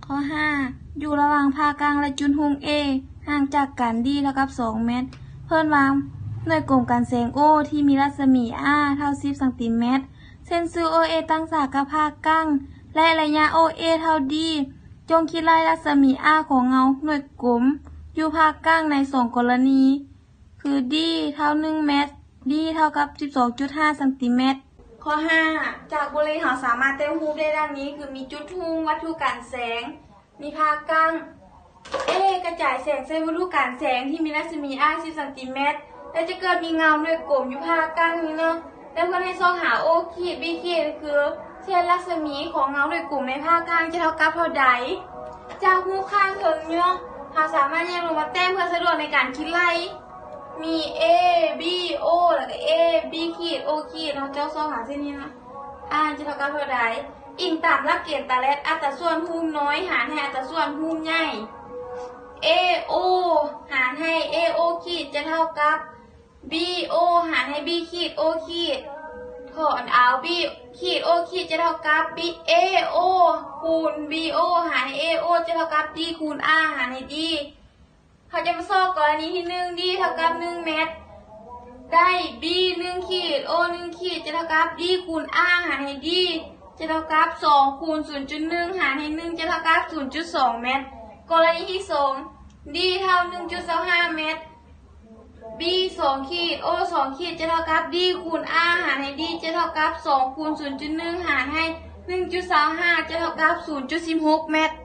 ข้อ5อยู่ระหว่างผ่ากลางและจุดหุ้ม A ห่างจากกัน D เท่ากับ2 เมตร เพิ่นวางหน่วยกลมกันแสง O ที่มีรัศมี R เท่า10 ซน. เส้นสื่อ OA ตั้งฉากกับผ่ากลางและระยะ OA เท่า D จงคิดลายรัศมี R ของเงาหน่วยกลมอยู่ผ่ากลางใน2 กรณีคือ D เท่า1 เมตร D เท่ากับ 12.5 ซน. ข้อ5จากบริหารสามารถเต้นรูปได้ดังนี้คือมีจุดหุ้มวัตถุกันแสงมีผ่ากลาง A กระจายแสงเส้นวัตถุกันแสงที่มีรัศมี R 10 ซน. และจะเกิดมีเงาหน่วยกลมอยู่ผ่ากลางนี้เนาะแล้วก็ให้ซองหา O ขีด B ขีดคือเส้นรัศมีของเงาหน่วยกลมในผ่ากลางจะเท่ากับเท่าใดจากรูปข้างถึงเนาะเราสามารถแยกลงมาแต้มเพื่อสะดวกในการคิดไล่มี A B O แล้วก็ A B ขีด O ขีดเราจะซองหาเส้นนี้นะจะเท่ากับเท่าใดอิงตามหลักเกณฑ์ตาแรกอัตราส่วนหุ้มน้อยหารให้อัตราส่วนหุ้มใหญ่ AO หารให้ AO ขีดจะเท่ากับ BO หารให้ B ขีด O ขีดถอนเอา B ขีด O ขีดจะเท่ากับ BAO คูณ BO หารให้ AO จะเท่ากับ D คูณ R หารให้ D เขาจะมาสอบกรณีที่1 D เท่ากับ1 เมตรได้ B 1 ขีด O 1 ขีดจะเท่ากับ D คูณ R หารให้ D จะเท่ากับ2คูณ 0.1 หารให้1จะเท่ากับ 0.2 เมตรกรณีที่2 D เท่า 1.25 เมตร B 2 ขีด O 2 ขีดจะเท่ากับ D คูณ R หารให้ D จะเท่ากับ2คูณ 0.1 หารให้ 1.25 จะเท่ากับ 0.16 เมตร